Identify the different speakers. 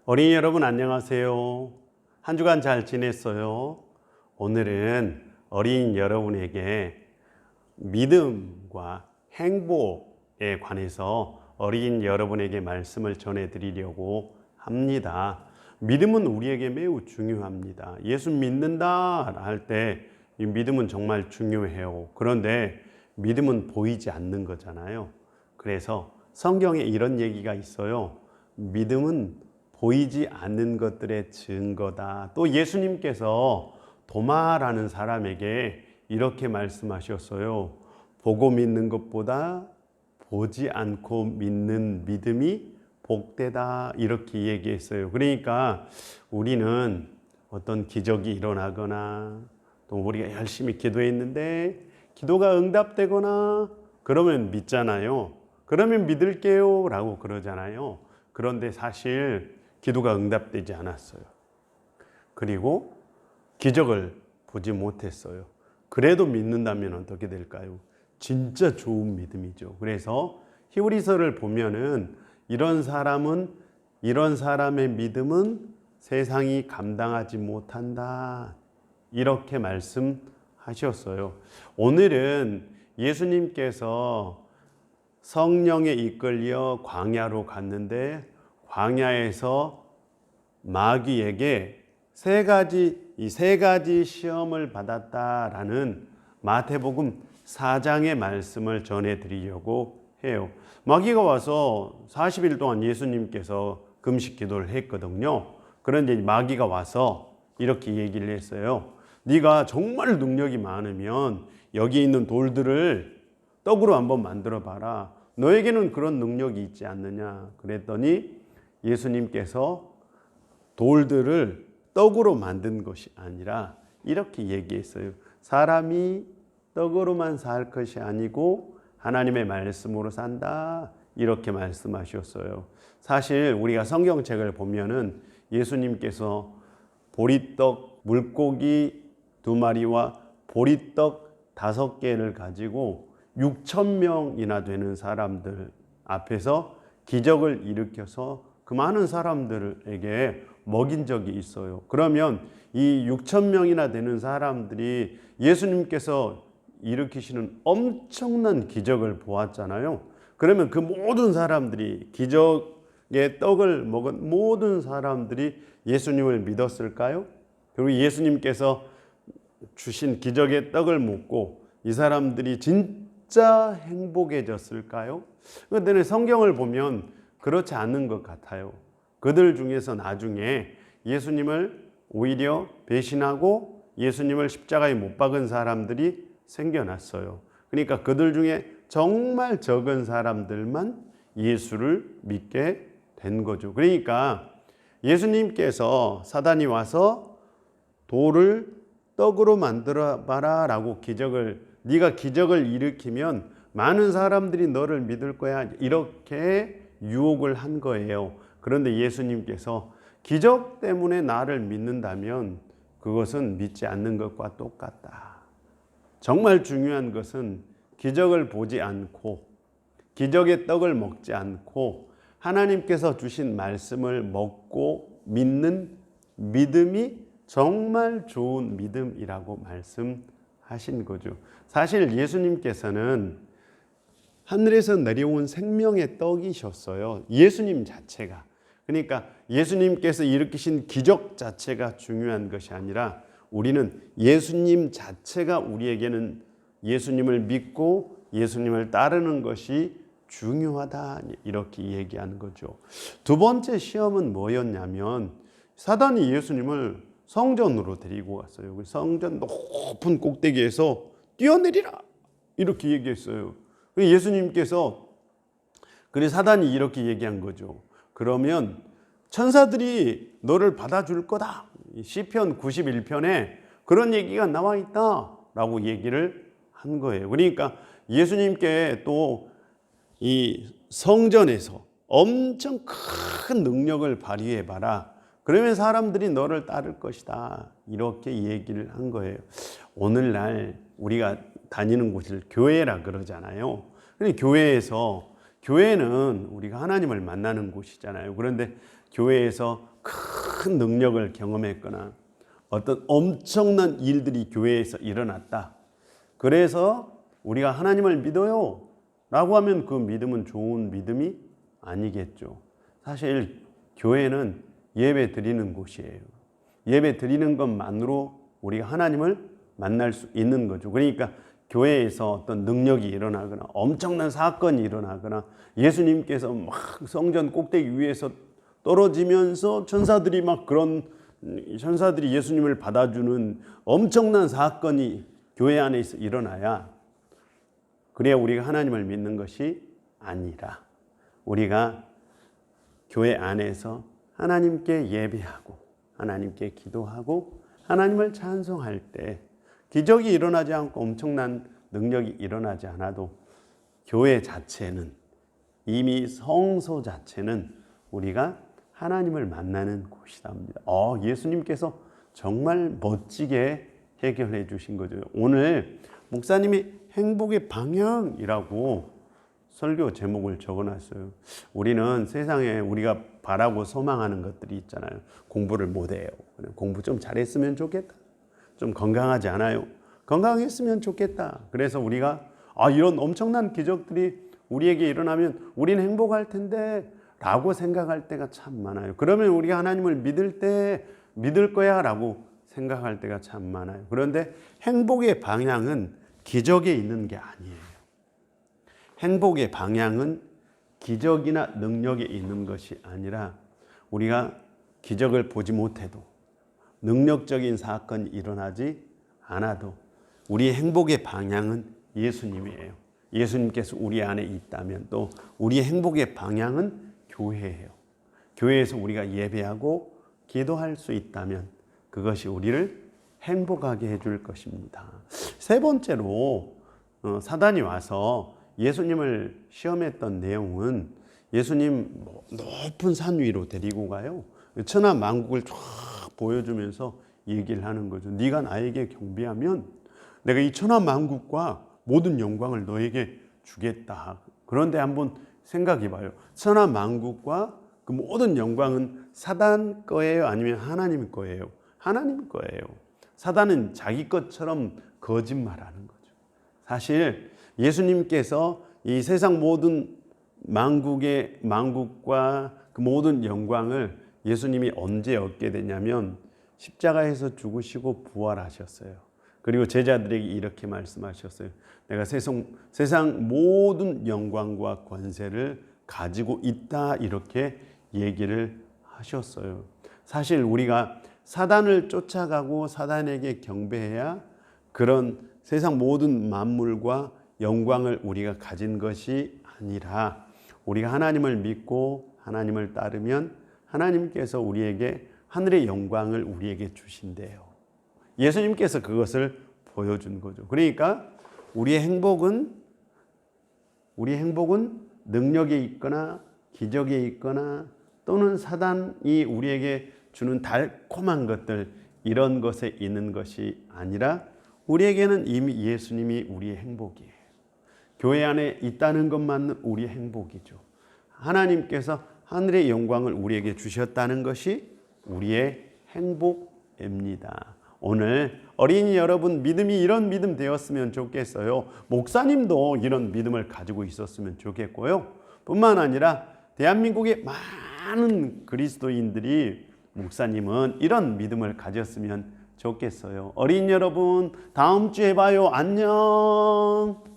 Speaker 1: 어린이 여러분 안녕하세요. 한 주간 잘 지냈어요? 오늘은 어린이 여러분에게 믿음과 행복에 관해서 어린이 여러분에게 말씀을 전해드리려고 합니다. 믿음은 우리에게 매우 중요합니다. 예수 믿는다 할 때 이 믿음은 정말 중요해요. 그런데 믿음은 보이지 않는 거잖아요. 그래서 성경에 이런 얘기가 있어요. 믿음은 보이지 않는 것들의 증거다. 또 예수님께서 도마라는 사람에게 이렇게 말씀하셨어요. 보고 믿는 것보다 보지 않고 믿는 믿음이 복되다. 이렇게 얘기했어요. 그러니까 우리는 어떤 기적이 일어나거나 또 우리가 열심히 기도했는데 기도가 응답되거나 그러면 믿잖아요. 그러면 믿을게요 라고 그러잖아요. 그런데 사실 기도가 응답되지 않았어요. 그리고 기적을 보지 못했어요. 그래도 믿는다면 어떻게 될까요? 진짜 좋은 믿음이죠. 그래서 히브리서를 보면은 이런 사람의 믿음은 세상이 감당하지 못한다. 이렇게 말씀하셨어요. 오늘은 예수님께서 성령에 이끌려 광야로 갔는데 광야에서 마귀에게 세 가지 시험을 받았다라는 마태복음 4장의 말씀을 전해드리려고 해요. 마귀가 와서 40일 동안 예수님께서 금식 기도를 했거든요. 그런데 마귀가 와서 이렇게 얘기를 했어요. 네가 정말 능력이 많으면 여기 있는 돌들을 떡으로 한번 만들어 봐라. 너에게는 그런 능력이 있지 않느냐. 그랬더니 예수님께서 돌들을 떡으로 만든 것이 아니라 이렇게 얘기했어요. 사람이 떡으로만 살 것이 아니고 하나님의 말씀으로 산다. 이렇게 말씀하셨어요. 사실 우리가 성경책을 보면은 예수님께서 보리떡, 물고기 2마리와 보리떡 5개를 가지고 6,000명이나 되는 사람들 앞에서 기적을 일으켜서 그 많은 사람들에게 먹인 적이 있어요. 그러면 이 6,000명이나 되는 사람들이 예수님께서 일으키시는 엄청난 기적을 보았잖아요. 그러면 그 모든 사람들이 기적의 떡을 먹은 모든 사람들이 예수님을 믿었을까요? 그리고 예수님께서 주신 기적의 떡을 먹고 이 사람들이 진짜 행복해졌을까요? 그런데 성경을 보면 그렇지 않은 것 같아요. 그들 중에서 나중에 예수님을 오히려 배신하고 예수님을 십자가에 못 박은 사람들이 생겨났어요. 그러니까 그들 중에 정말 적은 사람들만 예수를 믿게 된 거죠. 그러니까 예수님께서 사단이 와서 돌을 떡으로 만들어 봐라 라고 네가 기적을 일으키면 많은 사람들이 너를 믿을 거야 이렇게 유혹을 한 거예요. 그런데 예수님께서 기적 때문에 나를 믿는다면 그것은 믿지 않는 것과 똑같다. 정말 중요한 것은 기적을 보지 않고 기적의 떡을 먹지 않고 하나님께서 주신 말씀을 먹고 믿는 믿음이 정말 좋은 믿음이라고 말씀하신 거죠. 사실 예수님께서는 하늘에서 내려온 생명의 떡이셨어요. 예수님 자체가. 그러니까 예수님께서 일으키신 기적 자체가 중요한 것이 아니라 우리는 예수님 자체가 우리에게는 예수님을 믿고 예수님을 따르는 것이 중요하다 이렇게 얘기하는 거죠. 두 번째 시험은 뭐였냐면 사단이 예수님을 성전으로 데리고 갔어요. 성전 높은 꼭대기에서 뛰어내리라 이렇게 얘기했어요. 예수님께서 그래서 사단이 이렇게 얘기한 거죠. 그러면 천사들이 너를 받아줄 거다. 시편 91편에 그런 얘기가 나와 있다라고 얘기를 한 거예요. 그러니까 예수님께 또 이 성전에서 엄청 큰 능력을 발휘해 봐라. 그러면 사람들이 너를 따를 것이다. 이렇게 얘기를 한 거예요. 오늘날 우리가 다니는 곳을 교회라 그러잖아요. 근데 교회는 우리가 하나님을 만나는 곳이잖아요. 그런데 교회에서 큰 능력을 경험했거나 어떤 엄청난 일들이 교회에서 일어났다. 그래서 우리가 하나님을 믿어요 라고 하면 그 믿음은 좋은 믿음이 아니겠죠. 사실 교회는 예배 드리는 곳이에요. 예배 드리는 것만으로 우리가 하나님을 만날 수 있는 거죠. 그러니까 교회에서 어떤 능력이 일어나거나 엄청난 사건이 일어나거나 예수님께서 막 성전 꼭대기 위에서 떨어지면서 천사들이 막 그런 천사들이 예수님을 받아주는 엄청난 사건이 교회 안에서 일어나야 그래야 우리가 하나님을 믿는 것이 아니라 우리가 교회 안에서 하나님께 예배하고 하나님께 기도하고 하나님을 찬송할 때 기적이 일어나지 않고 엄청난 능력이 일어나지 않아도 교회 자체는 이미 성소 자체는 우리가 하나님을 만나는 곳이랍니다. 예수님께서 정말 멋지게 해결해 주신 거죠. 오늘 목사님이 행복의 방향이라고 설교 제목을 적어놨어요. 우리는 세상에 우리가 바라고 소망하는 것들이 있잖아요. 공부를 못해요. 공부 좀 잘했으면 좋겠다. 좀 건강하지 않아요. 건강했으면 좋겠다. 그래서 우리가 이런 엄청난 기적들이 우리에게 일어나면 우리는 행복할 텐데 라고 생각할 때가 참 많아요. 그러면 우리가 하나님을 믿을 거야 라고 생각할 때가 참 많아요. 그런데 행복의 방향은 기적에 있는 게 아니에요. 행복의 방향은 기적이나 능력에 있는 것이 아니라 우리가 기적을 보지 못해도 능력적인 사건이 일어나지 않아도 우리의 행복의 방향은 예수님이에요. 예수님께서 우리 안에 있다면 또 우리의 행복의 방향은 교회예요. 교회에서 우리가 예배하고 기도할 수 있다면 그것이 우리를 행복하게 해줄 것입니다. 세 번째로 사단이 와서 예수님을 시험했던 내용은 예수님 높은 산 위로 데리고 가요. 천하 만국을 쫙 보여주면서 얘기를 하는 거죠. 네가 나에게 경배하면 내가 이 천하 만국과 모든 영광을 너에게 주겠다. 그런데 한번 생각해 봐요. 천하 만국과 그 모든 영광은 사단 거예요? 아니면 하나님 거예요? 하나님 거예요. 사단은 자기 것처럼 거짓말하는 거죠. 사실 예수님께서 이 세상 모든 만국과 그 모든 영광을 예수님이 언제 얻게 되냐면 십자가에서 죽으시고 부활하셨어요. 그리고 제자들에게 이렇게 말씀하셨어요. 내가 세상 모든 영광과 권세를 가지고 있다 이렇게 얘기를 하셨어요. 사실 우리가 사단을 쫓아가고 사단에게 경배해야 그런 세상 모든 만물과 영광을 우리가 가진 것이 아니라 우리가 하나님을 믿고 하나님을 따르면 하나님께서 우리에게 하늘의 영광을 우리에게 주신대요. 예수님께서 그것을 보여준 거죠. 그러니까 우리의 행복은 능력에 있거나 기적에 있거나 또는 사단이 우리에게 주는 달콤한 것들 이런 것에 있는 것이 아니라 우리에게는 이미 예수님이 우리의 행복이에요. 교회 안에 있다는 것만 우리의 행복이죠. 하나님께서 하늘의 영광을 우리에게 주셨다는 것이 우리의 행복입니다. 오늘 어린이 여러분 믿음이 이런 믿음 되었으면 좋겠어요. 목사님도 이런 믿음을 가지고 있었으면 좋겠고요. 뿐만 아니라 대한민국의 많은 그리스도인들이 목사님은 이런 믿음을 가졌으면 좋겠어요. 어린이 여러분 다음 주에 봐요. 안녕.